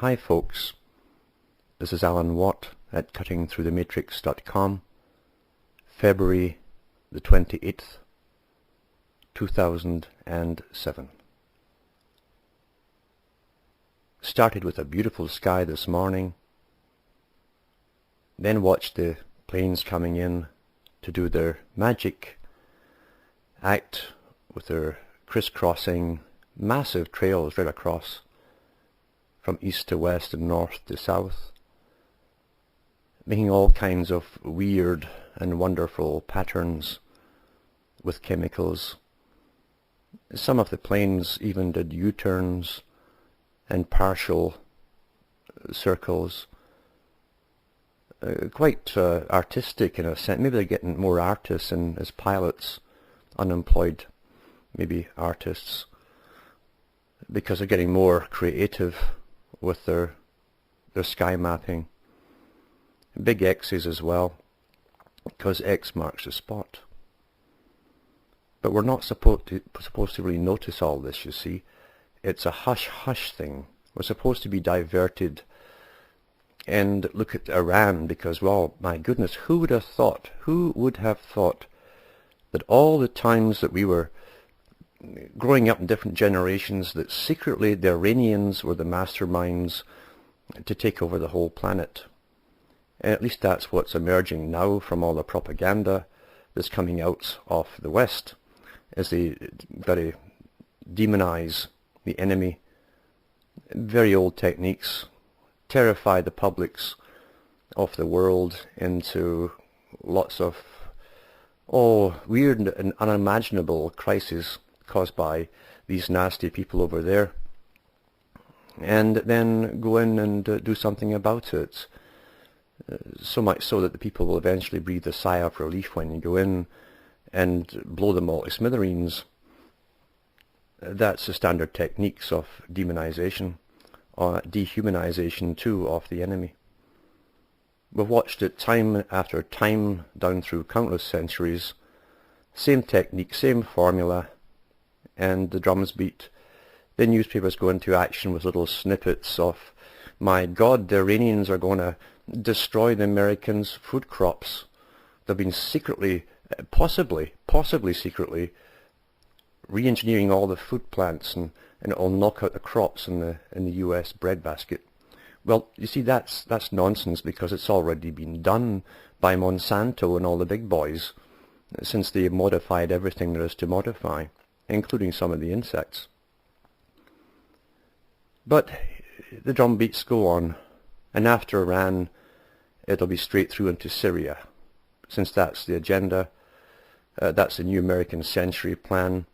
Hi folks, this is Alan Watt at cuttingthroughthematrix.com, February the 28th, 2007. Started with a beautiful sky this morning, then watched the planes coming in to do their magic act with their crisscrossing massive trails right across from east to west and north to south, making all kinds of weird and wonderful patterns with chemicals. Some of the planes even did U-turns and partial circles. Quite artistic in a sense. Maybe they're getting more artists and as pilots, unemployed maybe artists, because they're getting more creative with their sky mapping. Big X's as well, because X marks the spot. But we're not supposed to really notice all this, you see. It's a hush-hush thing. We're supposed to be diverted and look at Iran, because, well, my goodness, who would have thought that all the times that we were growing up in different generations, that secretly the Iranians were the masterminds to take over the whole planet. And at least that's what's emerging now from all the propaganda that's coming out of the West, as they very demonize the enemy. Very old techniques, terrify the publics of the world into lots of weird and unimaginable crises caused by these nasty people over there, and then go in and do something about it. So much so that the people will eventually breathe a sigh of relief when you go in and blow them all to smithereens. That's the standard techniques of demonization, or dehumanization too, of the enemy. We've watched it time after time down through countless centuries. Same technique, same formula, and the drums beat. The newspapers go into action with little snippets of, my God, the Iranians are going to destroy the Americans' food crops. They've been secretly, possibly secretly, re-engineering all the food plants, and it'll knock out the crops in the US breadbasket. Well, you see, that's nonsense, because it's already been done by Monsanto and all the big boys, since they modified everything there is to modify, including some of the insects. But the drum beats go on, and after Iran it'll be straight through into Syria, since that's the agenda. That's the New American Century plan,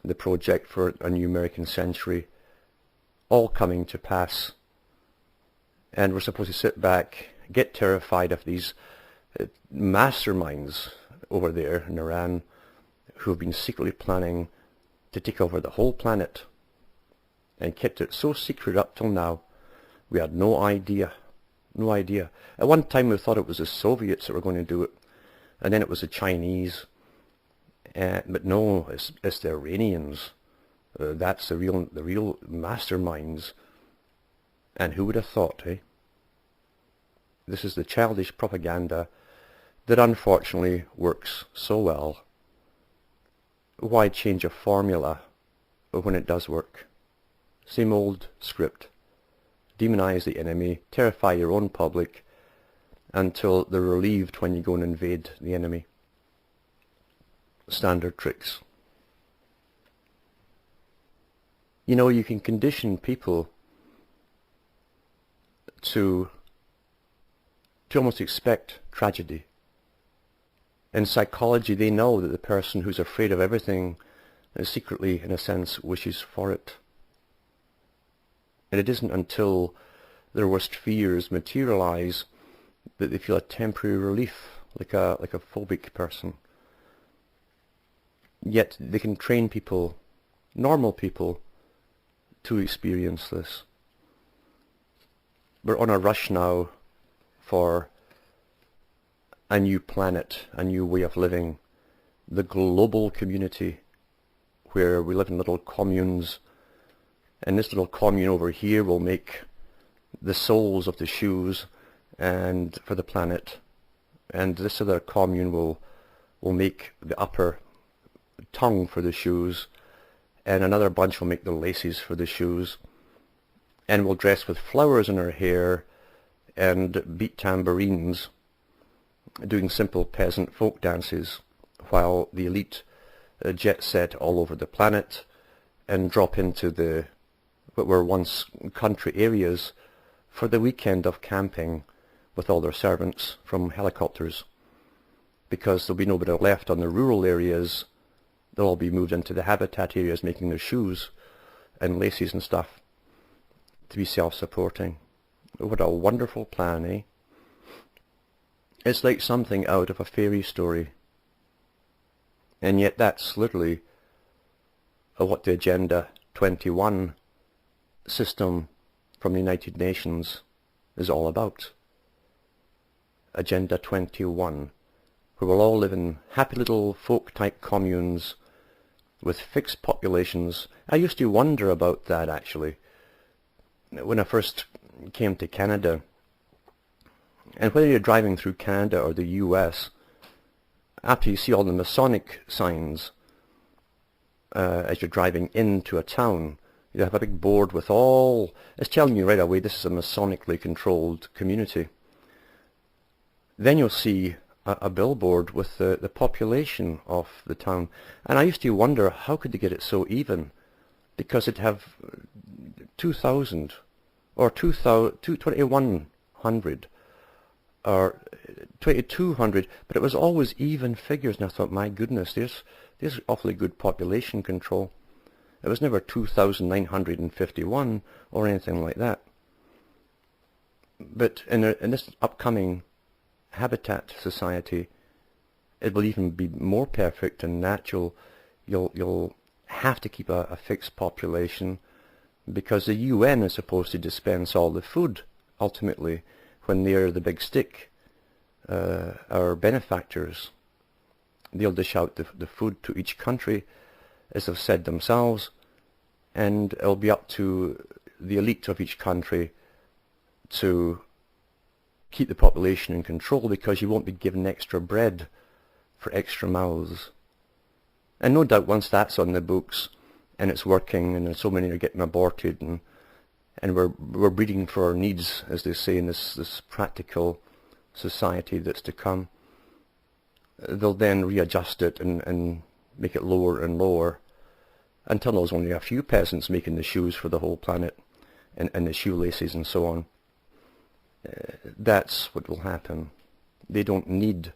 the project for a New American Century, all coming to pass. And we're supposed to sit back, get terrified of these masterminds over there in Iran, who have been secretly planning to take over the whole planet, and kept it so secret up till now. We had no idea. At one time we thought it was the Soviets that were going to do it, and then it was the Chinese. But no, it's the Iranians. That's the real masterminds. And who would have thought, eh? This is the childish propaganda that unfortunately works so well. Why change a formula when it does work? Same old script. Demonize the enemy, terrify your own public, until they're relieved when you go and invade the enemy. Standard tricks. You know, you can condition people to almost expect tragedy. In psychology, they know that the person who's afraid of everything secretly, in a sense, wishes for it. And it isn't until their worst fears materialize that they feel a temporary relief, like a phobic person. Yet they can train people, normal people, to experience this. We're on a rush now for a new planet, a new way of living, the global community, where we live in little communes, and this little commune over here will make the soles of the shoes and for the planet. And this other commune will make the upper tongue for the shoes, and another bunch will make the laces for the shoes, and will dress with flowers in her hair and beat tambourines, doing simple peasant folk dances, while the elite jet set all over the planet and drop into the what were once country areas for the weekend of camping with all their servants from helicopters. Because there'll be nobody left on the rural areas, they'll all be moved into the habitat areas making their shoes and laces and stuff to be self-supporting. What a wonderful plan, eh? It's like something out of a fairy story. And yet that's literally what the Agenda 21 system from the United Nations is all about. Agenda 21, where we'll all live in happy little folk-type communes with fixed populations. I used to wonder about that, actually, when I first came to Canada. And whether you're driving through Canada or the US, after you see all the Masonic signs as you're driving into a town, you have a big board with all, it's telling you right away this is a Masonically controlled community. Then you'll see a billboard with the population of the town. And I used to wonder, how could they get it so even? Because it'd have 2,000 or 2,100 or 2,200, but it was always even figures, and I thought, my goodness, there's awfully good population control. It was never 2,951 or anything like that. But in this upcoming habitat society, it will even be more perfect and natural. You'll have to keep a fixed population, because the UN is supposed to dispense all the food ultimately when they're the big stick, our benefactors. They'll dish out the food to each country, as they've said themselves, and it'll be up to the elite of each country to keep the population in control, because you won't be given extra bread for extra mouths. And no doubt once that's on the books and it's working and so many are getting aborted and we're breeding for our needs, as they say, in this practical society that's to come, they'll then readjust it and make it lower and lower until there's only a few peasants making the shoes for the whole planet and the shoelaces and so on. That's what will happen. They don't need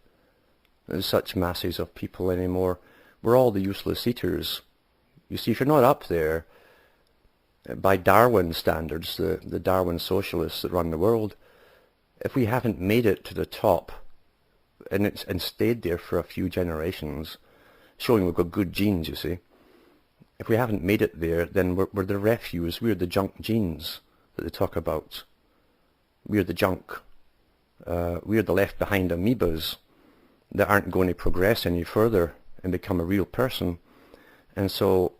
such masses of people anymore. We're all the useless eaters. You see, if you're not up there by Darwin standards, the Darwin socialists that run the world, if we haven't made it to the top and stayed there for a few generations, showing we've got good genes, you see, if we haven't made it there, then we're the refuse. We're the junk genes that they talk about. We're the junk. We're the left behind amoebas that aren't going to progress any further and become a real person. And so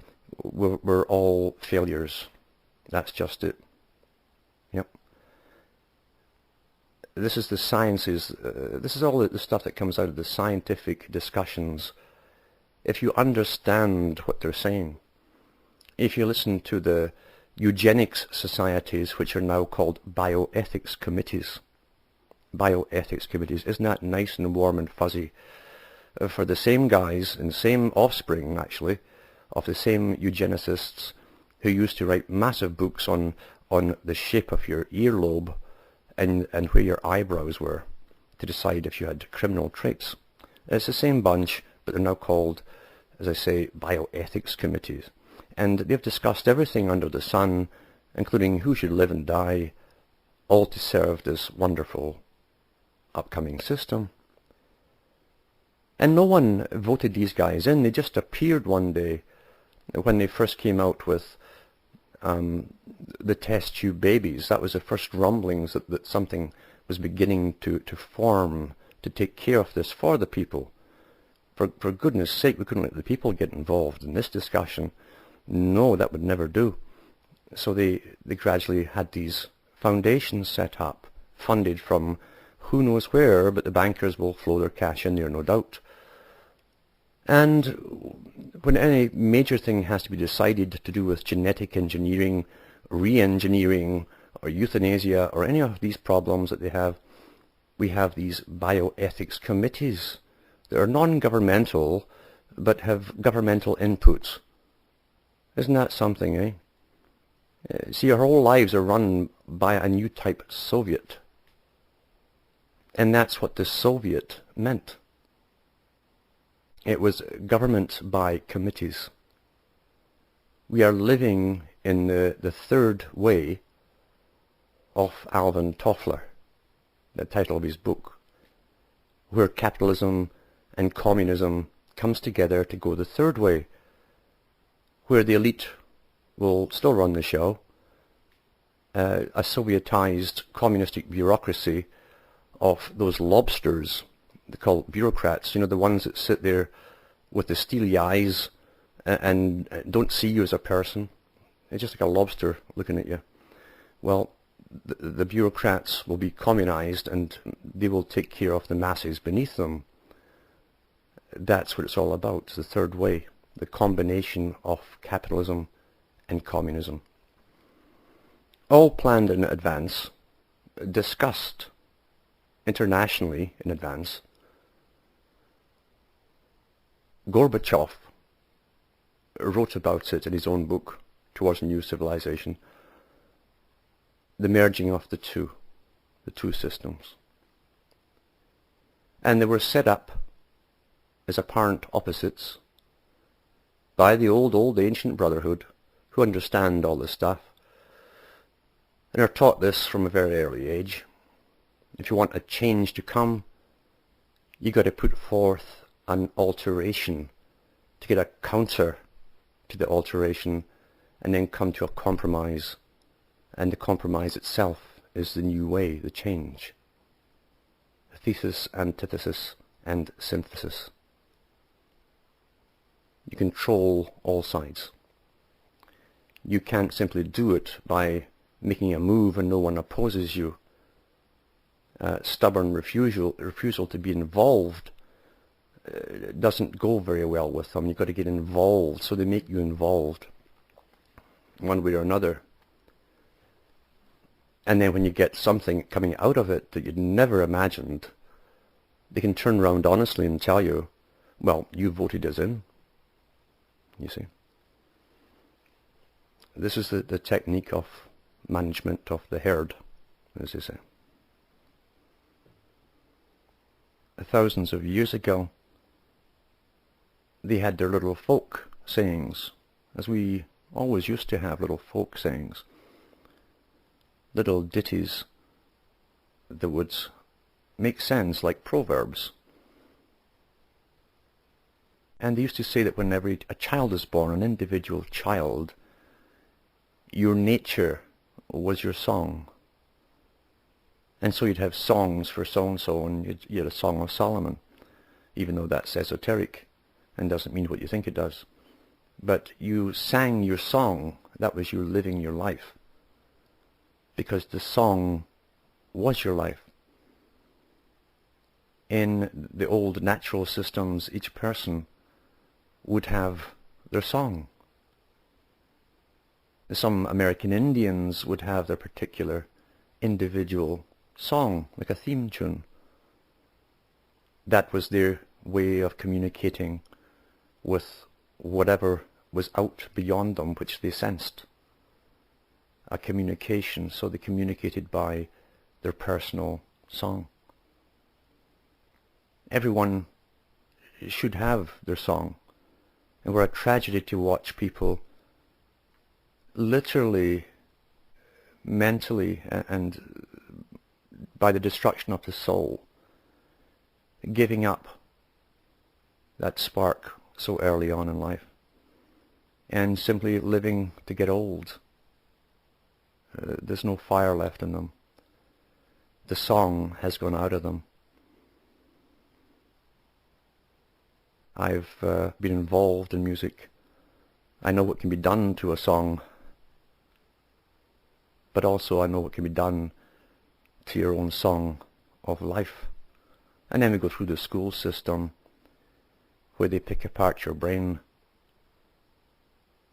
we're all failures. That's just it. Yep. This is the sciences. This is all the stuff that comes out of the scientific discussions. If you understand what they're saying, if you listen to the eugenics societies, which are now called bioethics committees. Bioethics committees. Isn't that nice and warm and fuzzy? For the same guys and same offspring, actually, of the same eugenicists who used to write massive books on the shape of your earlobe and where your eyebrows were to decide if you had criminal traits. It's the same bunch, but they're now called, as I say, bioethics committees. And they've discussed everything under the sun, including who should live and die, all to serve this wonderful upcoming system. And no one voted these guys in. They just appeared one day when they first came out with the test tube babies. That was the first rumblings that something was beginning to form to take care of this for the people. For goodness sake, we couldn't let the people get involved in this discussion. No, that would never do. So they gradually had these foundations set up, funded from who knows where, but the bankers will flow their cash in there, no doubt. And when any major thing has to be decided to do with genetic engineering, re-engineering, or euthanasia, or any of these problems that they have, we have these bioethics committees that are non-governmental, but have governmental inputs. Isn't that something, eh? See, our whole lives are run by a new type Soviet. And that's what the Soviet meant. It was government by committees. We are living in the third way of Alvin Toffler, the title of his book, where capitalism and communism comes together to go the third way, where the elite will still run the show, a Sovietized communistic bureaucracy of those lobsters, they call bureaucrats, you know, the ones that sit there with the steely eyes and don't see you as a person. It's just like a lobster looking at you. Well, the bureaucrats will be communized and they will take care of the masses beneath them. That's what it's all about, the third way, the combination of capitalism and communism. All planned in advance, discussed internationally in advance. Gorbachev wrote about it in his own book, Towards a New Civilization, the merging of the two systems. And they were set up as apparent opposites by the old ancient brotherhood who understand all this stuff and are taught this from a very early age. If you want a change to come, you got to put forth an alteration to get a counter to the alteration and then come to a compromise, and the compromise itself is the new way, the change. Thesis, antithesis, and synthesis. You control all sides. You can't simply do it by making a move and no one opposes you. Stubborn refusal to be involved doesn't go very well with them. You've got to get involved, so they make you involved one way or another. And then when you get something coming out of it that you'd never imagined, they can turn around honestly and tell you, well, you voted us in, you see. This is the technique of management of the herd, as they say. Thousands of years ago, they had their little folk sayings, as we always used to have little folk sayings, little ditties that would make sense like proverbs. And they used to say that whenever a child is born, an individual child, your nature was your song. And so you'd have songs for so-and-so, and you had a Song of Solomon, even though that's esoteric and doesn't mean what you think it does. But you sang your song, that was you living your life, because the song was your life. In the old natural systems, each person would have their song. Some American Indians would have their particular individual song, like a theme tune. That was their way of communicating with whatever was out beyond them, which they sensed. A communication, so they communicated by their personal song. Everyone should have their song. And we're a tragedy to watch people literally, mentally, and by the destruction of the soul, giving up that spark so early on in life and simply living to get old. There's no fire left in them. The song has gone out of them. I've been involved in music. I know what can be done to a song but also I know what can be done to your own song of life. And then we go through the school system where they pick apart your brain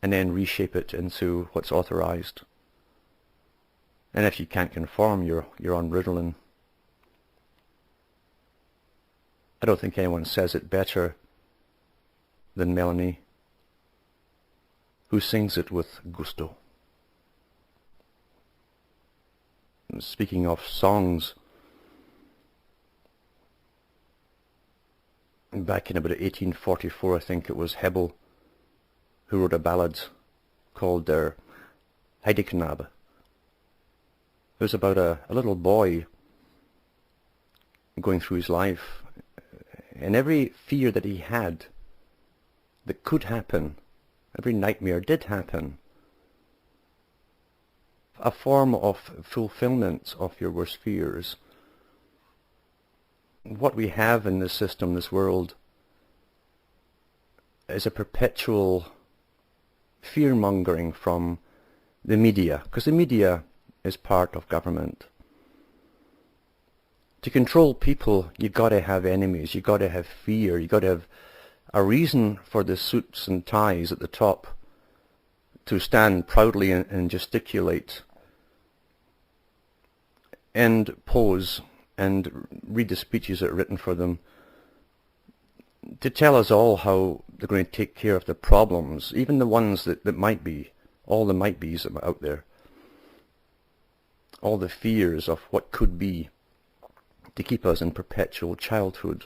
and then reshape it into what's authorized. And if you can't conform, you're on Ritalin. I don't think anyone says it better than Melanie, who sings it with gusto. And speaking of songs, back in about 1844, I think it was Hebel who wrote a ballad called Der Heideknabe. It was about a little boy going through his life, and every fear that he had that could happen, every nightmare did happen. A form of fulfillment of your worst fears. What we have in this system, this world, is a perpetual fear-mongering from the media, because the media is part of government. To control people, you've got to have enemies, you've got to have fear, you've got to have a reason for the suits and ties at the top to stand proudly and gesticulate and pose and read the speeches that are written for them to tell us all how they're going to take care of the problems, even the ones that might be, all the might be's out there, all the fears of what could be, to keep us in perpetual childhood.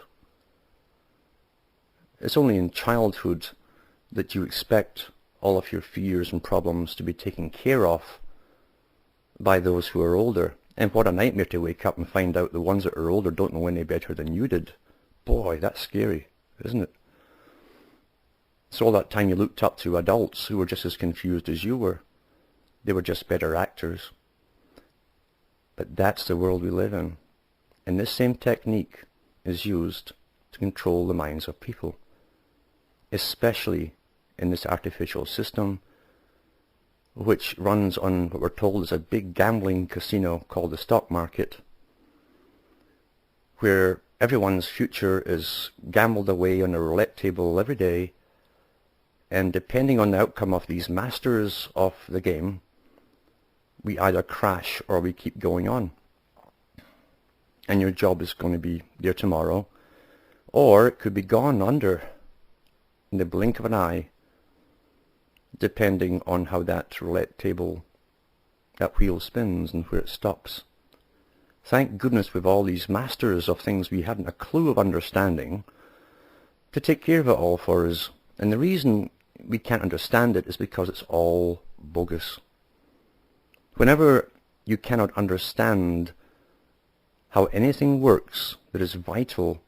It's only in childhood that you expect all of your fears and problems to be taken care of by those who are older. And what a nightmare to wake up and find out the ones that are older don't know any better than you did. Boy, that's scary, isn't it? So all that time you looked up to adults who were just as confused as you were. They were just better actors. But that's the world we live in. And this same technique is used to control the minds of people, especially in this artificial system, which runs on what we're told is a big gambling casino called the stock market, where everyone's future is gambled away on a roulette table every day, and depending on the outcome of these masters of the game, we either crash or we keep going on. And your job is going to be there tomorrow, or it could be gone under in the blink of an eye, depending on how that roulette table, that wheel spins and where it stops. Thank goodness we've all these masters of things we hadn't a clue of understanding to take care of it all for us. And the reason we can't understand it is because it's all bogus. Whenever you cannot understand how anything works that is vital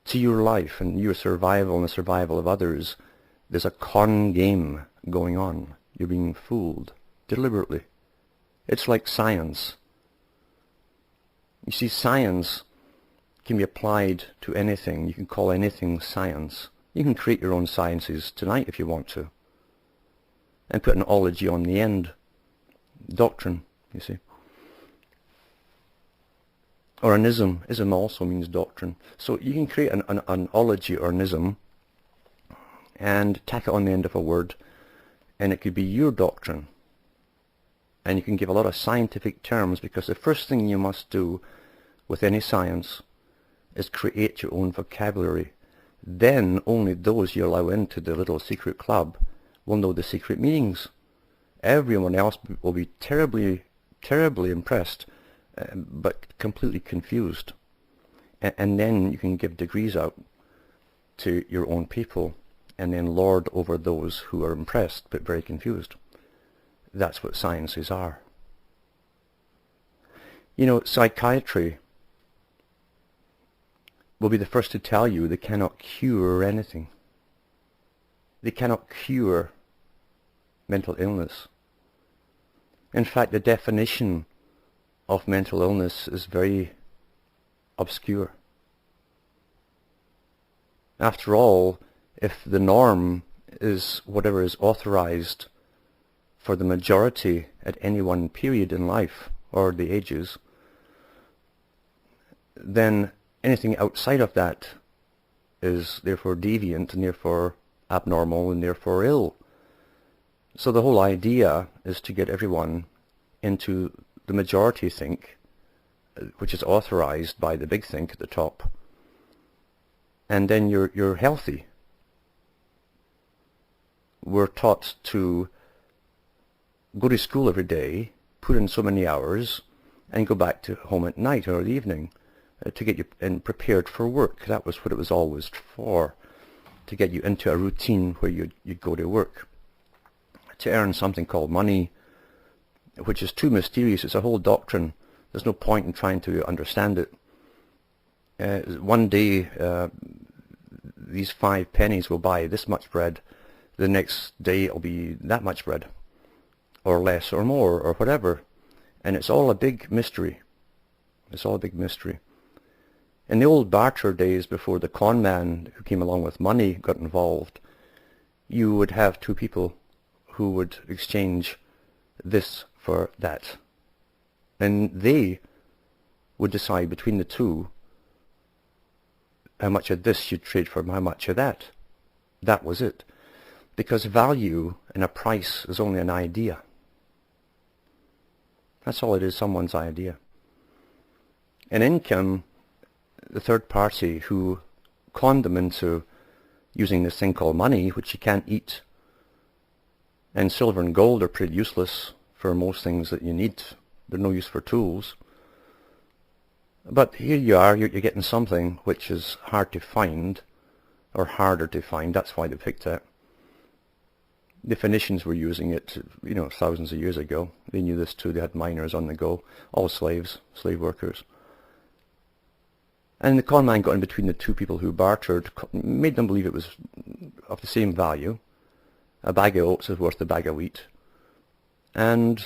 to your life and your survival and the survival of others, there's a con game going on. You're being fooled deliberately. It's like science. You see, science can be applied to anything. You can call anything science. You can create your own sciences tonight if you want to, and put an ology on the end. Doctrine, you see. Or an ism. Ism also means doctrine. So you can create an ology or an ism and tack it on the end of a word, and it could be your doctrine. And you can give a lot of scientific terms, because the first thing you must do with any science is create your own vocabulary. Then only those you allow into the little secret club will know the secret meanings. Everyone else will be terribly, terribly impressed, but completely confused. And then you can give degrees out to your own people, and then lord over those who are impressed but very confused. That's what sciences are. You know, psychiatry will be the first to tell you they cannot cure anything. They cannot cure mental illness. In fact, the definition of mental illness is very obscure. After all, if the norm is whatever is authorized for the majority at any one period in life, or the ages, then anything outside of that is therefore deviant and therefore abnormal and therefore ill. So the whole idea is to get everyone into the majority think, which is authorized by the big think at the top, and then you're healthy. We're taught to go to school every day, put in so many hours, and go back to home at night or the evening to get you prepared for work. That was what it was always for, to get you into a routine where you'd go to work, to earn something called money, which is too mysterious. It's a whole doctrine. There's no point in trying to understand it. One day, these 5 pennies will buy this much bread. The next day it'll be that much bread, or less, or more, or whatever. And it's all a big mystery. It's all a big mystery. In the old barter days, before the con man who came along with money got involved, you would have 2 people who would exchange this for that. And they would decide between the two how much of this you'd trade for how much of that. That was it. Because value and a price is only an idea. That's all it is, someone's idea. And in came the third party who conned them into using this thing called money, which you can't eat. And silver and gold are pretty useless for most things that you need. They're no use for tools. But here you are, you're getting something which is hard to find, or harder to find. That's why they picked it. The Phoenicians were using it, thousands of years ago. They knew this too. They had miners on the go, all slaves, slave workers. And the con man got in between the 2 people who bartered, made them believe it was of the same value. A bag of oats is worth a bag of wheat. And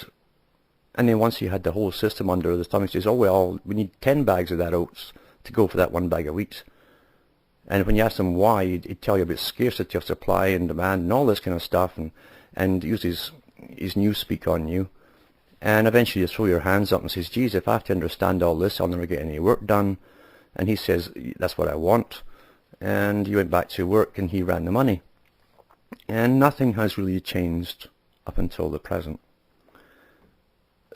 then once he had the whole system under the thumb, he says, oh well, we need 10 bags of that oats to go for that 1 bag of wheat. And when you ask him why, he'd tell you about scarcity of supply and demand and all this kind of stuff, and use his newspeak on you. And eventually you throw your hands up and says, geez, if I have to understand all this, I'll never get any work done. And he says, that's what I want. And you went back to work and he ran the money. And nothing has really changed up until the present.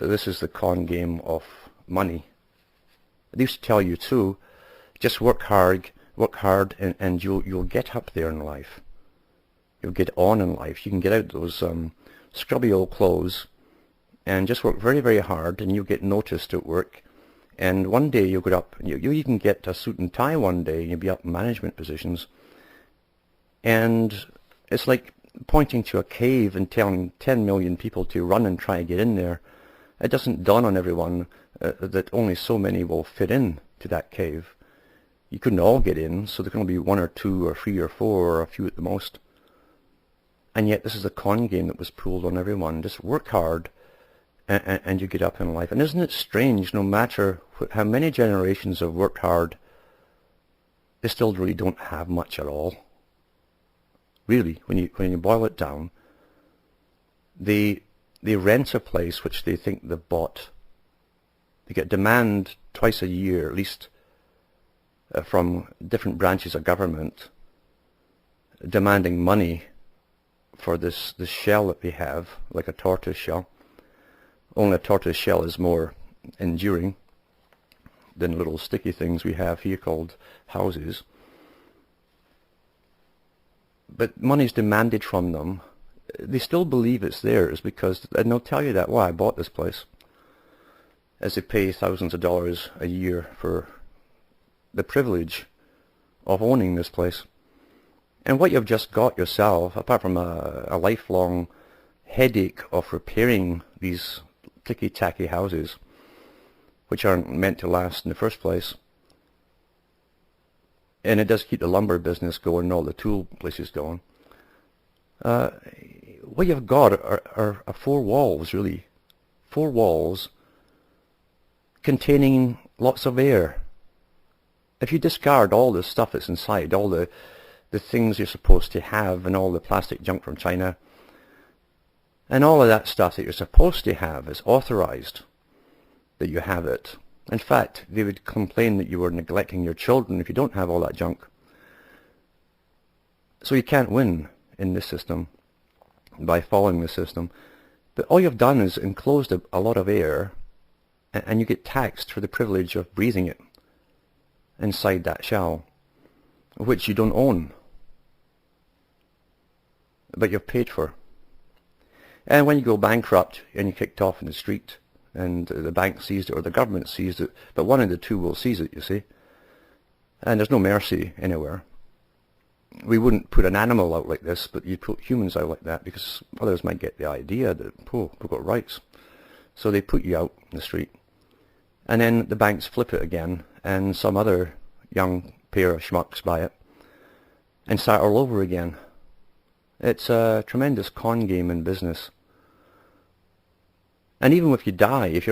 This is the con game of money. They used to tell you too, just work hard, and you'll get up there in life. You'll get on in life. You can get out those scrubby old clothes and just work very, very hard, and you'll get noticed at work. And one day you'll get up, you'll even get a suit and tie one day, and you'll be up in management positions. And it's like pointing to a cave and telling 10 million people to run and try to get in there. It doesn't dawn on everyone that only so many will fit in to that cave. You couldn't all get in, so there can only be 1 or 2 or 3 or 4 or a few at the most. And yet this is the con game that was pulled on everyone. Just work hard and you get up in life. And isn't it strange, no matter how many generations have worked hard, they still really don't have much at all. Really, when you boil it down, they rent a place which they think they've bought. They get demand twice a year, at least, from different branches of government, demanding money for this shell that they have, like a tortoise shell. Only a tortoise shell is more enduring than little sticky things we have here called houses. But money's demanded from them. They still believe it's theirs because, and they'll tell you that, well, I bought this place, as they pay thousands of dollars a year for the privilege of owning this place. And what you've just got yourself, apart from a lifelong headache of repairing these ticky-tacky houses, which aren't meant to last in the first place, and it does keep the lumber business going and all the tool places going, what you've got are 4 walls, really. 4 walls containing lots of air. If you discard all the stuff that's inside, all the things you're supposed to have and all the plastic junk from China, And all of that stuff that you're supposed to have is authorized that you have it. In fact, they would complain that you were neglecting your children if you don't have all that junk. So you can't win in this system by following the system. But all you've done is enclosed a lot of air, and you get taxed for the privilege of breathing it inside that shell, which you don't own, but you're paid for. And when you go bankrupt and you're kicked off in the street, and the bank seized it or the government seized it, but one of the two will seize it, you see. And there's no mercy anywhere. We wouldn't put an animal out like this, but you'd put humans out like that, because others might get the idea that, oh, we've got rights. So they put you out in the street. And then the banks flip it again, and some other young pair of schmucks buy it, and start all over again. It's a tremendous con game in business. And even if you die, if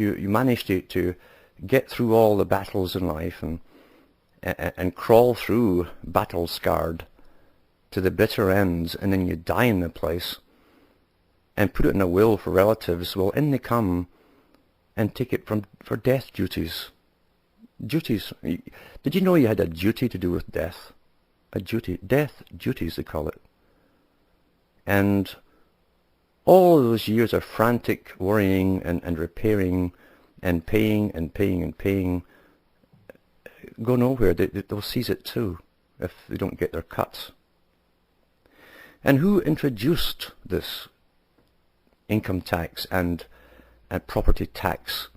you manage to get through all the battles in life and crawl through battle scarred to the bitter ends, and then you die in the place and put it in a will for relatives, well, in they come and take it for death duties. Duties. Did you know you had a duty to do with death? A duty. Death duties, they call it. And all those years of frantic worrying and repairing and paying and paying and paying go nowhere. They'll seize it too if they don't get their cuts. And who introduced this income tax and property tax,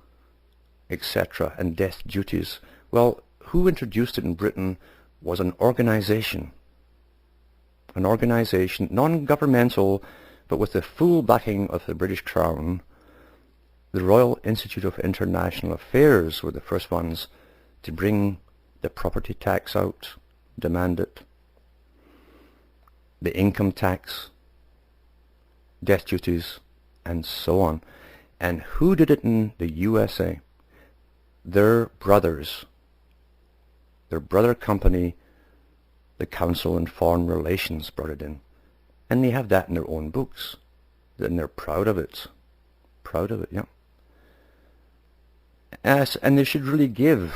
etc., and death duties? Well, who introduced it in Britain was an organization. An organization, non-governmental, but with the full backing of the British Crown. The Royal Institute of International Affairs were the first ones to bring the property tax out, demand it, the income tax, death duties, and so on. And who did it in the USA? Their brothers, their brother company, the Council on Foreign Relations, brought it in. And they have that in their own books. And they're proud of it. Proud of it, yeah. And they should really give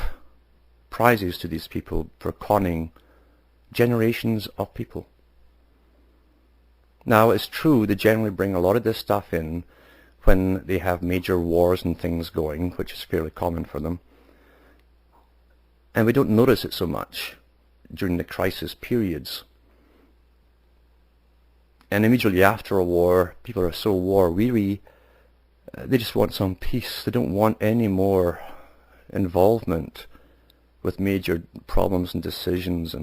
prizes to these people for conning generations of people. Now, it's true they generally bring a lot of this stuff in when they have major wars and things going, which is fairly common for them. And we don't notice it so much during the crisis periods. And immediately after a war, people are so war-weary, they just want some peace. They don't want any more involvement with major problems and decisions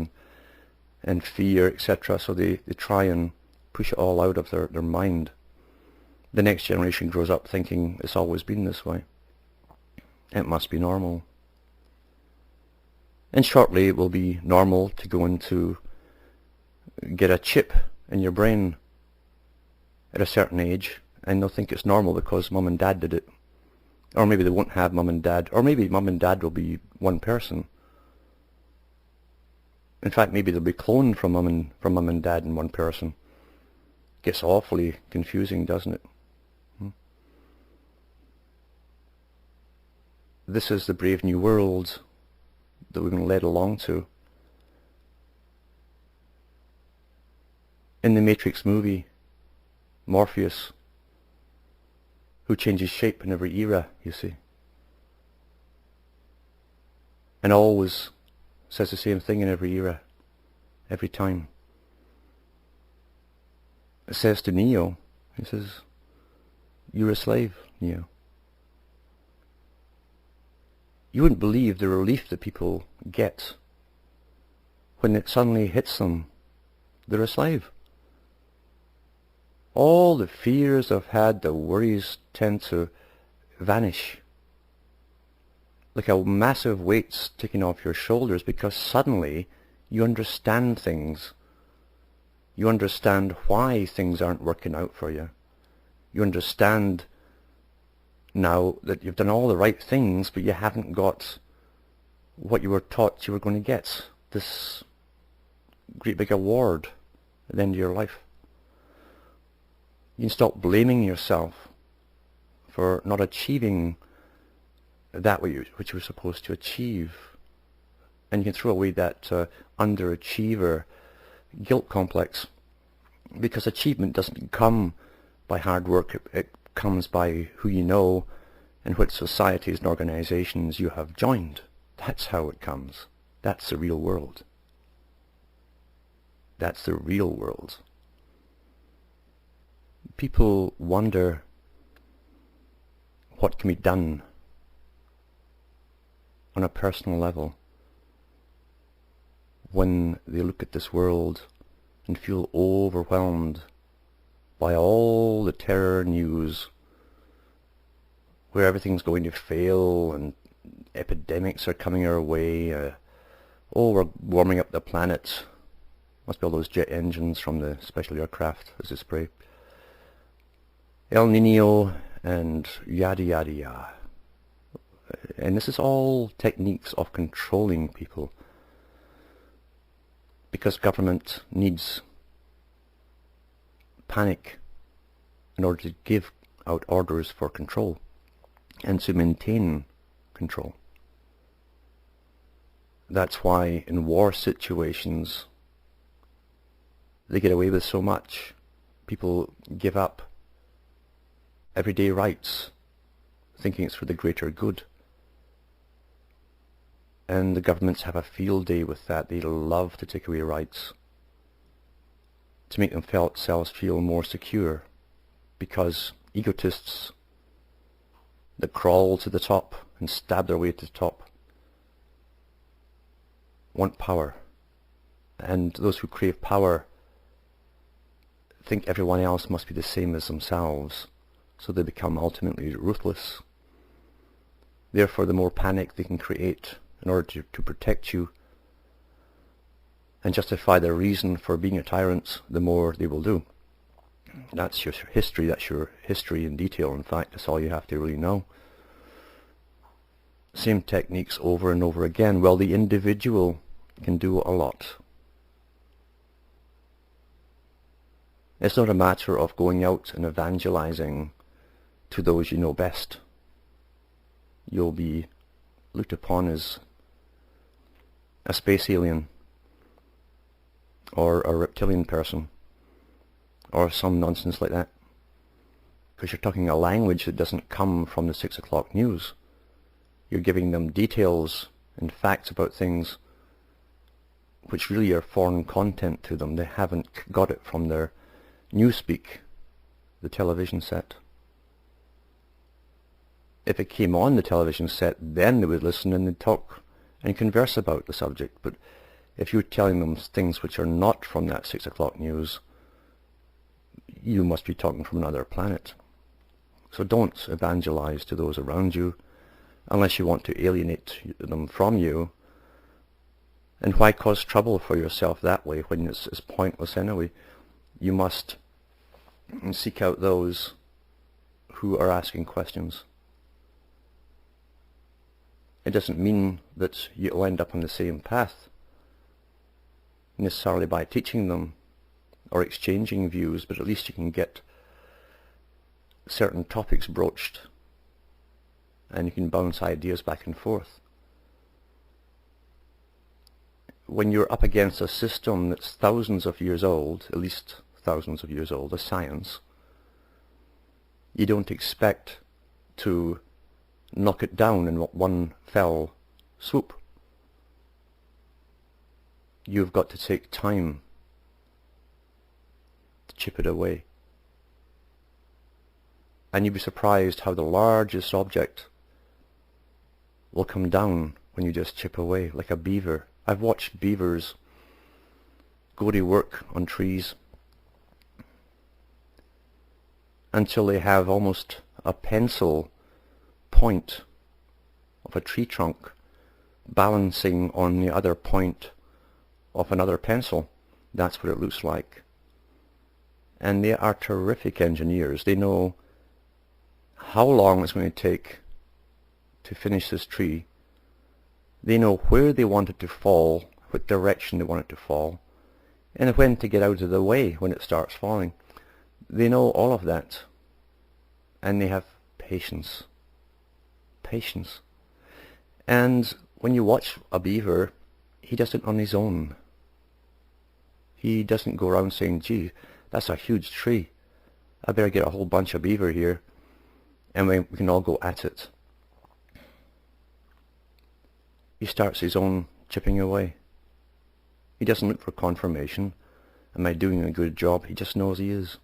and fear, etc. So they try and push it all out of their mind. The next generation grows up thinking it's always been this way. It must be normal. And shortly it will be normal to go into get a chip in your brain at a certain age, and they'll think it's normal because mum and dad did it. Or maybe they won't have mum and dad, or maybe mum and dad will be one person. In fact, maybe they'll be cloned from mum and dad in one person. Gets awfully confusing, doesn't it? This is the brave new world that we've been led along to. In the Matrix movie, Morpheus, who changes shape in every era, you see, and always says the same thing in every era, every time. It says to Neo, he says, "You're a slave, Neo." You wouldn't believe the relief that people get when it suddenly hits them. They're a slave. All the fears they've had, the worries tend to vanish. Like a massive weight's taken off your shoulders, because suddenly you understand things. You understand why things aren't working out for you. You understand now that you've done all the right things, but you haven't got what you were taught you were going to get. This great big award at the end of your life. You can stop blaming yourself for not achieving that which you were supposed to achieve. And you can throw away that underachiever guilt complex, because achievement doesn't come by hard work. It comes by who you know and what societies and organizations you have joined. That's how it comes. That's the real world. That's the real world. People wonder what can be done on a personal level when they look at this world and feel overwhelmed by all the terror news where everything's going to fail and epidemics are coming our way. We're warming up the planet. Must be all those jet engines from the special aircraft as they spray. El Nino and yada yada yada. And this is all techniques of controlling people, because government needs panic in order to give out orders for control and to maintain control. That's why in war situations they get away with so much. People give up everyday rights thinking it's for the greater good. And the governments have a field day with that. They love to take away rights to make themselves feel more secure, because egotists that crawl to the top and stab their way to the top want power. And those who crave power think everyone else must be the same as themselves, so they become ultimately ruthless. Therefore, the more panic they can create in order to protect you and justify their reason for being a tyrant, the more they will do. That's your history. That's your history in detail. In fact, that's all you have to really know. Same techniques over and over again. Well, the individual can do a lot. It's not a matter of going out and evangelizing to those you know best. You'll be looked upon as a space alien or a reptilian person or some nonsense like that, because you're talking a language that doesn't come from the 6 o'clock news. You're giving them details and facts about things which really are foreign content to them. They haven't got it from their newspeak, the television set. If it came on the television set, then they would listen and they'd talk and converse about the subject. But if you're telling them things which are not from that 6 o'clock news, you must be talking from another planet. So don't evangelize to those around you unless you want to alienate them from you. And why cause trouble for yourself that way when it's pointless anyway? You must seek out those who are asking questions. It doesn't mean that you'll end up on the same path necessarily by teaching them or exchanging views, but at least you can get certain topics broached and you can bounce ideas back and forth. When you're up against a system that's thousands of years old, at least thousands of years old, a science, you don't expect to knock it down in one fell swoop. You've got to take time to chip it away. And you'd be surprised how the largest object will come down when you just chip away, like a beaver. I've watched beavers go to work on trees until they have almost a pencil point of a tree trunk balancing on the other point of another pencil. That's what it looks like. And they are terrific engineers. They know how long it's going to take to finish this tree. They know where they want it to fall, what direction they want it to fall, and when to get out of the way when it starts falling. They know all of that, and they have patience. Patience. And when you watch a beaver, he does it on his own. He doesn't go around saying, gee, that's a huge tree. I better get a whole bunch of beaver here, and we can all go at it. He starts his own chipping away. He doesn't look for confirmation. Am I doing a good job? He just knows he is,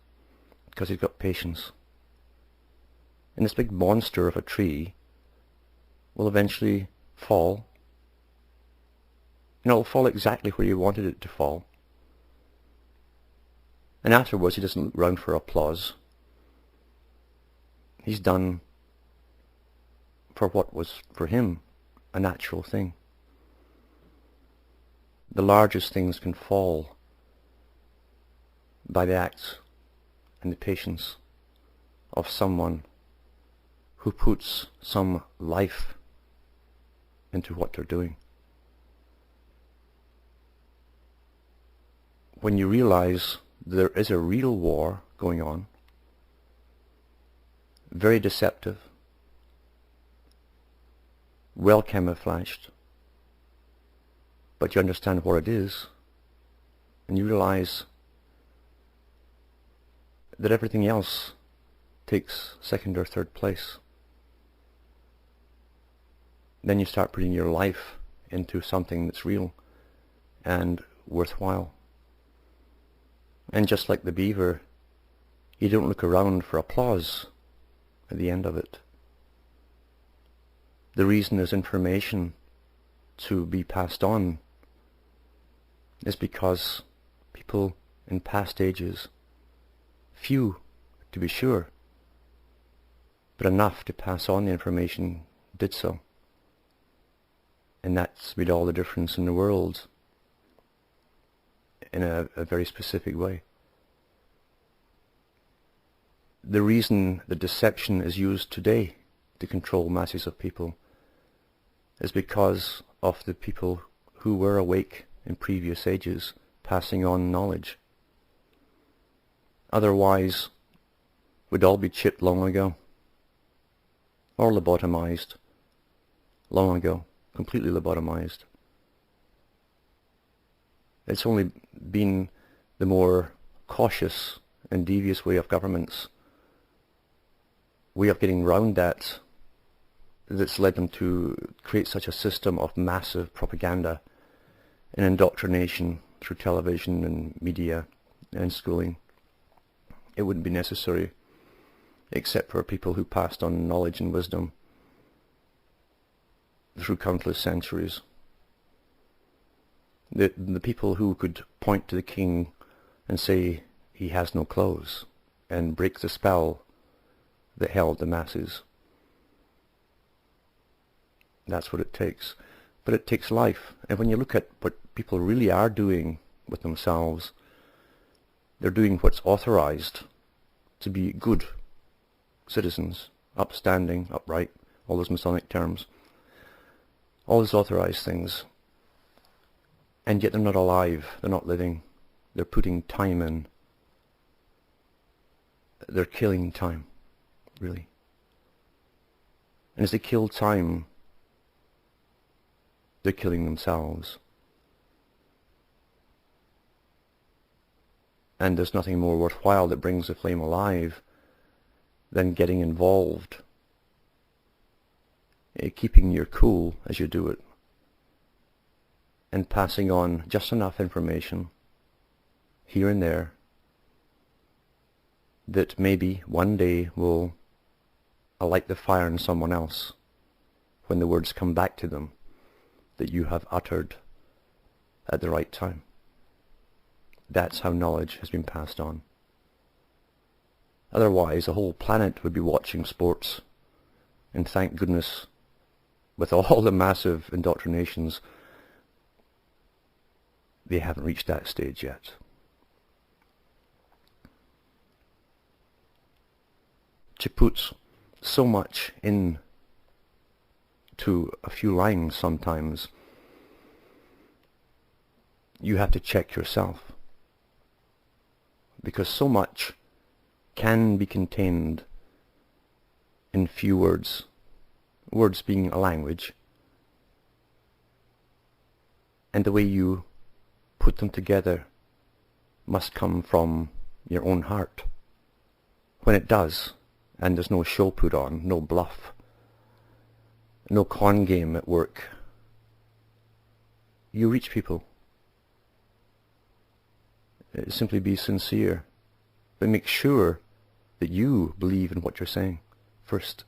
because he's got patience. And this big monster of a tree will eventually fall. And it'll fall exactly where you wanted it to fall. And afterwards he doesn't look round for applause. He's done for what was for him a natural thing. The largest things can fall by the acts and the patience of someone who puts some life into what they're doing. When you realize there is a real war going on, very deceptive, well camouflaged, but you understand what it is, and you realize that everything else takes second or third place. Then you start putting your life into something that's real and worthwhile. And just like the beaver, you don't look around for applause at the end of it. The reason there's information to be passed on is because people in past ages, few to be sure, but enough to pass on the information, did so. And that's made all the difference in the world in a very specific way. The reason the deception is used today to control masses of people is because of the people who were awake in previous ages passing on knowledge. Otherwise, we'd all be chipped long ago, or lobotomized long ago, completely lobotomized. It's only been the more cautious and devious way of governments, way of getting round that, that's led them to create such a system of massive propaganda and indoctrination through television and media and schooling. It wouldn't be necessary except for people who passed on knowledge and wisdom through countless centuries. The people who could point to the king and say he has no clothes and break the spell that held the masses. That's what it takes. But it takes life. And when you look at what people really are doing with themselves, they're doing what's authorized to be good citizens, upstanding, upright, all those Masonic terms, all those authorized things. And yet they're not alive, they're not living, they're putting time in. They're killing time, really. And as they kill time, they're killing themselves. And there's nothing more worthwhile that brings the flame alive than getting involved, keeping your cool as you do it, and passing on just enough information here and there that maybe one day will alight the fire in someone else when the words come back to them that you have uttered at the right time. That's how knowledge has been passed on. Otherwise, the whole planet would be watching sports, and thank goodness, with all the massive indoctrinations, they haven't reached that stage yet. To put so much in to a few lines sometimes, you have to check yourself, because so much can be contained in few words, words being a language, and the way you put them together must come from your own heart. When it does, and there's no show put on, no bluff, no con game at work, you reach people. Simply be sincere, but make sure that you believe in what you're saying first.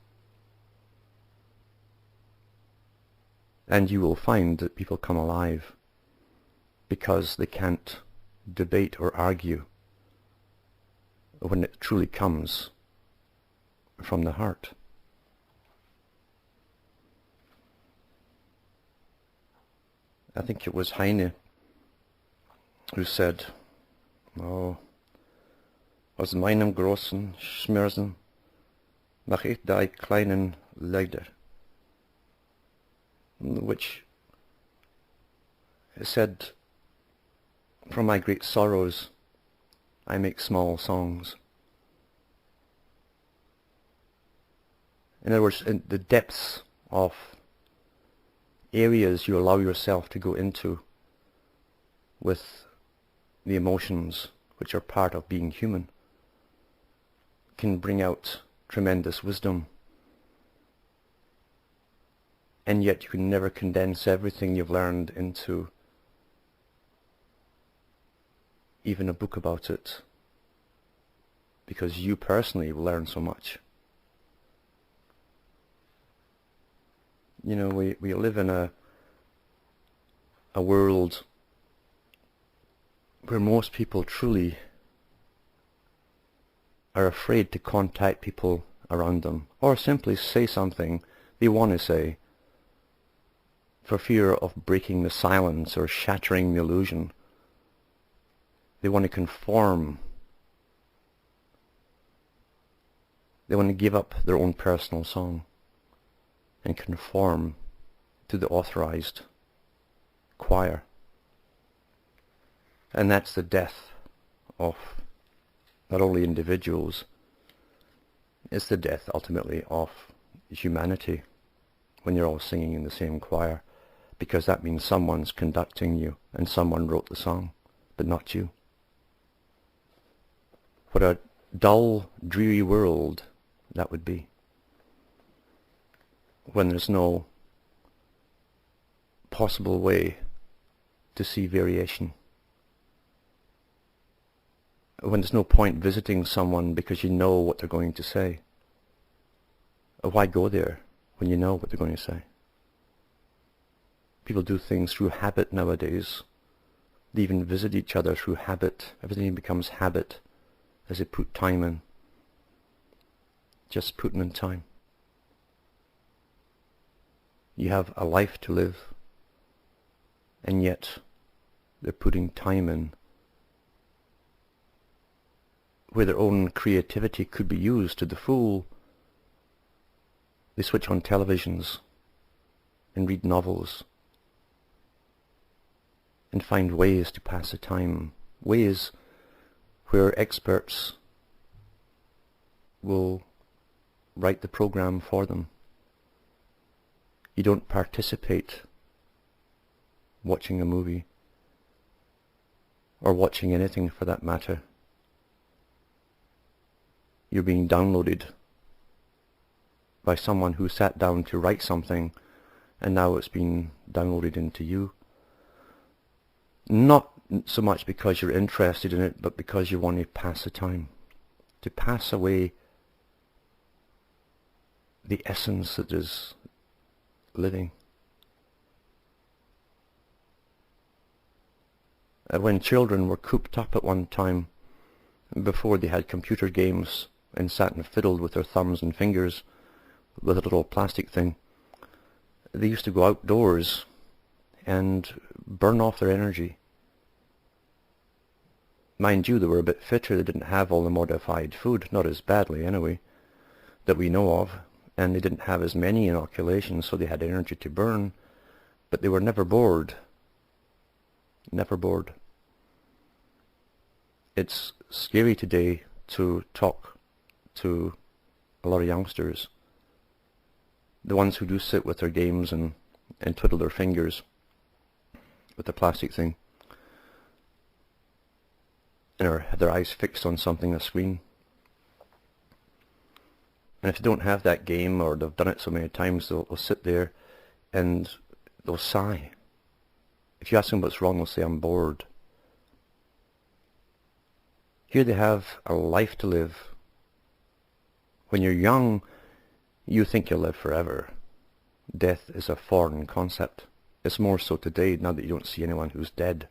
And you will find that people come alive because they can't debate or argue when it truly comes from the heart. I think it was Heine who said, "Oh, aus meinem großen Schmerzen mach ich die kleinen Leider," which said, "From my great sorrows I make small songs." In other words, in the depths of areas you allow yourself to go into with the emotions which are part of being human can bring out tremendous wisdom. And yet you can never condense everything you've learned into even a book about it, because you personally will learn so much. You know, we live in a world where most people truly are afraid to contact people around them, or simply say something they want to say, for fear of breaking the silence or shattering the illusion. They want to conform. They want to give up their own personal song and conform to the authorized choir. And that's the death of not only individuals, it's the death ultimately of humanity when you're all singing in the same choir, because that means someone's conducting you and someone wrote the song, but not you. What a dull, dreary world that would be when there's no possible way to see variation. When there's no point visiting someone because you know what they're going to say. Why go there when you know what they're going to say? People do things through habit nowadays. They even visit each other through habit. Everything becomes habit as they put time in. Just putting in time. You have a life to live, and yet they're putting time in where their own creativity could be used to the full. They switch on televisions and read novels and find ways to pass the time, ways where experts will write the program for them. You don't participate watching a movie, or watching anything for that matter. You're being downloaded by someone who sat down to write something, and now it's been downloaded into you. Not so much because you're interested in it, but because you want to pass the time, to pass away the essence that is living. When children were cooped up at one time, before they had computer games and sat and fiddled with their thumbs and fingers with a little plastic thing, they used to go outdoors and burn off their energy. Mind you, they were a bit fitter. They didn't have all the modified food, not as badly anyway, that we know of, and they didn't have as many inoculations, so they had energy to burn, but they were never bored. Never bored. It's scary today to talk to a lot of youngsters. The ones who do sit with their games and twiddle their fingers with the plastic thing, or have their eyes fixed on something, a screen. And if they don't have that game, or they've done it so many times, they'll sit there and they'll sigh. If you ask them what's wrong, they'll say, I'm bored. Here they have a life to live. When you're young, you think you'll live forever. Death is a foreign concept. It's more so today, now that you don't see anyone who's dead.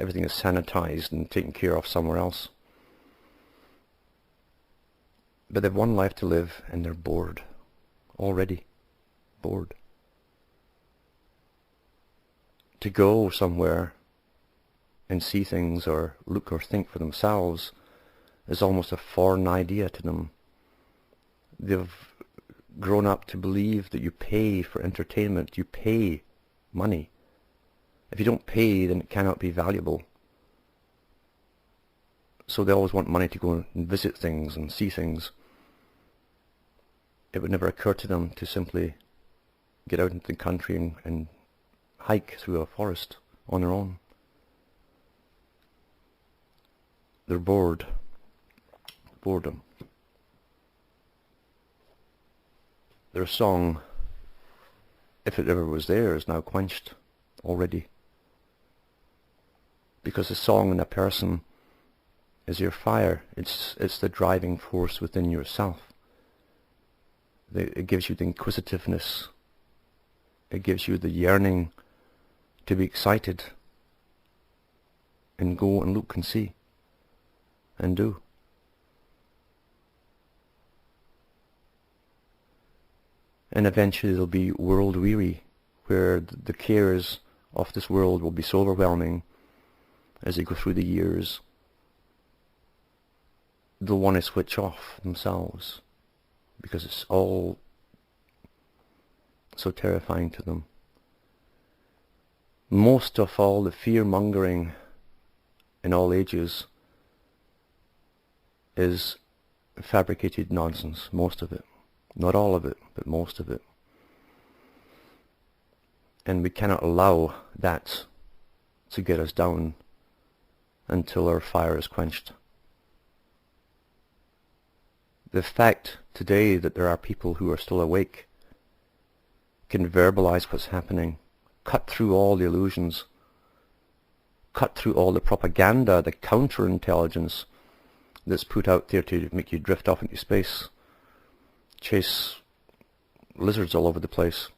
Everything is sanitized and taken care of somewhere else. But they've one life to live and they're bored. Already bored. To go somewhere and see things or look or think for themselves is almost a foreign idea to them. They've grown up to believe that you pay for entertainment, you pay money. If you don't pay, then it cannot be valuable. So they always want money to go and visit things and see things. It would never occur to them to simply get out into the country and hike through a forest on their own. They're bored. Boredom. Their song, if it ever was there, is now quenched already. Because the song in a person is your fire. It's the driving force within yourself. It gives you the inquisitiveness. It gives you the yearning to be excited and go and look and see and do. And eventually they'll be world weary, where the cares of this world will be so overwhelming as they go through the years. They'll want to switch off themselves because it's all so terrifying to them. Most of all the fear-mongering in all ages is fabricated nonsense, most of it. Not all of it, but most of it. And we cannot allow that to get us down until our fire is quenched. The fact today that there are people who are still awake, can verbalize what's happening, cut through all the illusions, cut through all the propaganda, the counterintelligence that's put out there to make you drift off into space, chase lizards all over the place,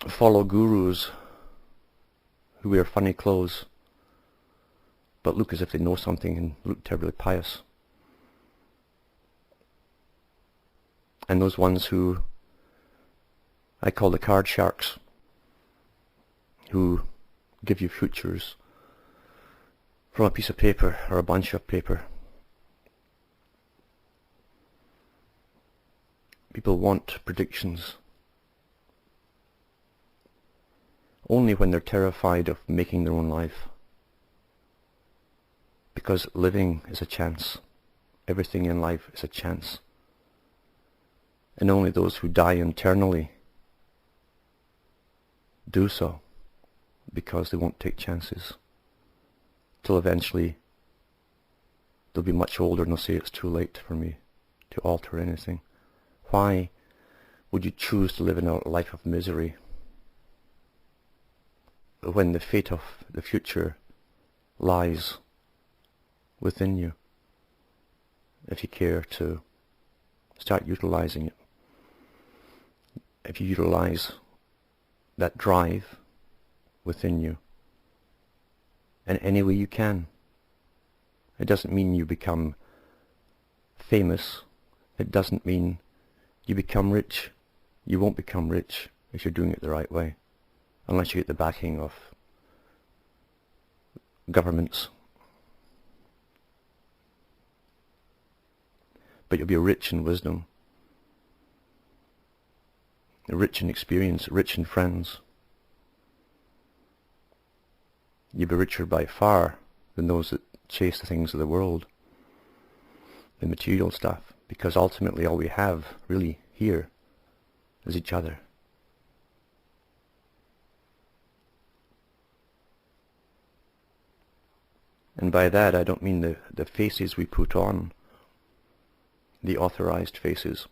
follow gurus who wear funny clothes but look as if they know something and look terribly pious. And those ones who I call the card sharks, who give you futures from a piece of paper or a bunch of paper. People want predictions only when they're terrified of making their own life. Because living is a chance. Everything in life is a chance. And only those who die internally do so because they won't take chances. Till eventually they'll be much older and they'll say it's too late for me to alter anything. Why would you choose to live in a life of misery when the fate of the future lies within you, if you care to start utilizing it? If you utilize that drive within you in any way you can. It doesn't mean you become famous. It doesn't mean you become rich. You won't become rich if you're doing it the right way, unless you get the backing of governments. But you'll be rich in wisdom, rich in experience, rich in friends. You'll be richer by far than those that chase the things of the world, the material stuff, because ultimately all we have really here is each other. And by that I don't mean the faces we put on, the authorized faces,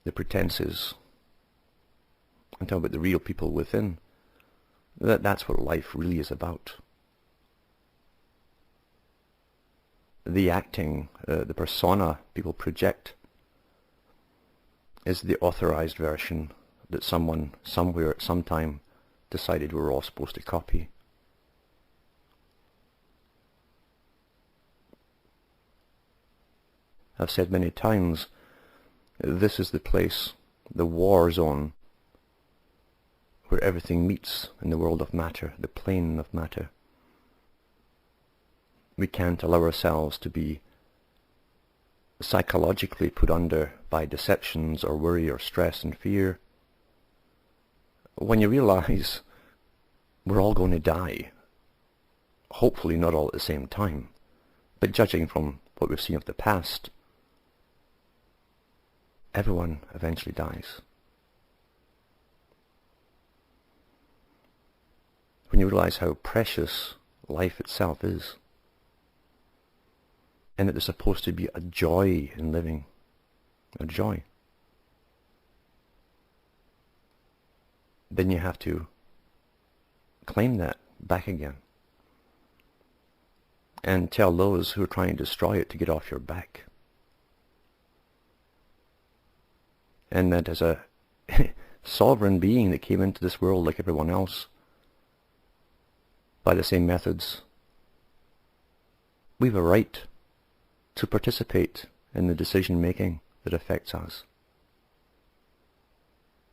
the pretenses. I'm talking about the real people within. That's what life really is about. The acting, the persona people project is the authorized version that someone somewhere at some time decided we're all supposed to copy. I've said many times, this is the place, the war zone, where everything meets in the world of matter, the plane of matter. We can't allow ourselves to be psychologically put under by deceptions or worry or stress and fear. When you realize we're all going to die, hopefully not all at the same time, but judging from what we've seen of the past, everyone eventually dies. When you realize how precious life itself is, and that there's supposed to be a joy in living, a joy, then you have to claim that back again and tell those who are trying to destroy it to get off your back. And that as a sovereign being that came into this world like everyone else, by the same methods, we have a right to participate in the decision making that affects us.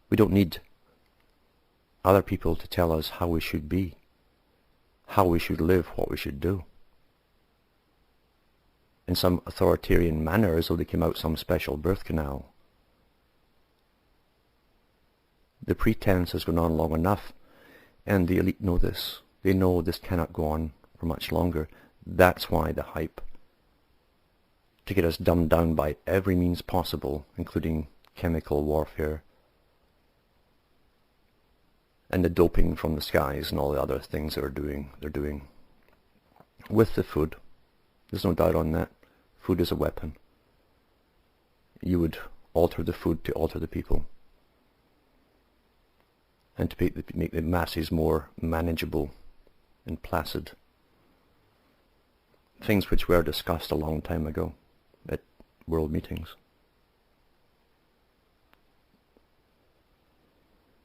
We don't need other people to tell us how we should be, how we should live, what we should do, in some authoritarian manner as though they came out some special birth canal. The pretense has gone on long enough, and the elite know this. They know this cannot go on for much longer. That's why the hype, to get us dumbed down by every means possible, including chemical warfare, and the doping from the skies and all the other things they're doing with the food. There's no doubt on that. Food is a weapon. You would alter the food to alter the people, and to make the masses more manageable and placid. Things which were discussed a long time ago at world meetings.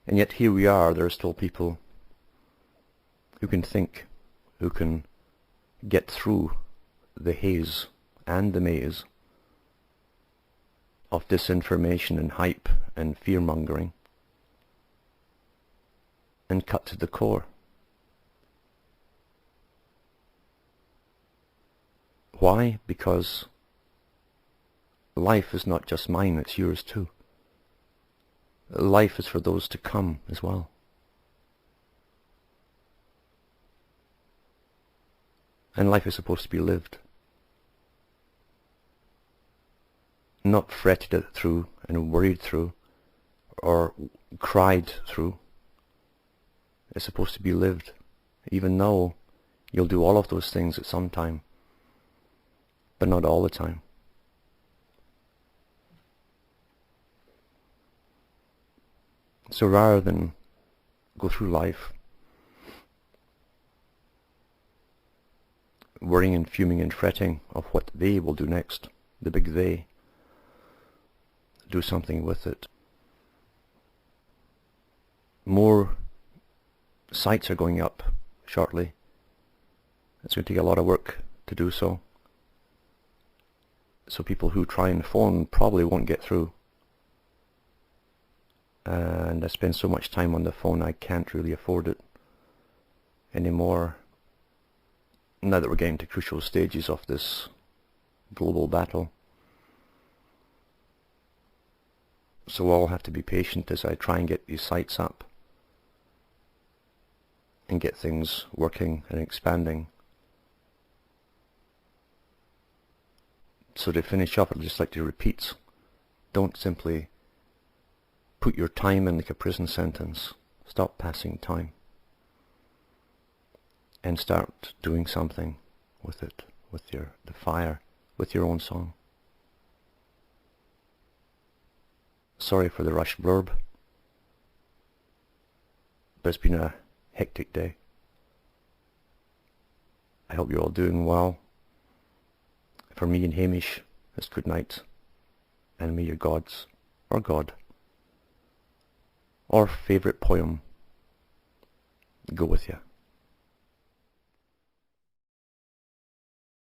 And yet here we are, there are still people who can think, who can get through the haze and the maze of disinformation and hype and fear-mongering, and cut to the core. Why? Because life is not just mine, it's yours too. Life is for those to come as well. And life is supposed to be lived, not fretted through and worried through or cried through. It's supposed to be lived, even though you'll do all of those things at some time, but not all the time. So rather than go through life worrying and fuming and fretting of what they will do next, the big they, do something with it. More sites are going up shortly. It's going to take a lot of work to do so. So people who try and phone probably won't get through. And I spend so much time on the phone I can't really afford it anymore. Now that we're getting to crucial stages of this global battle. So I'll have to be patient as I try and get these sites up and get things working and expanding So to finish up, I'd just like to repeat, don't simply put your time in like a prison sentence. Stop passing time and start doing something with it, with the fire, with your own song. Sorry for the rushed blurb, but it's been a hectic day. I hope you're all doing well. For me and Hamish, it's good night, and may your gods, or God, or favourite poem go with you.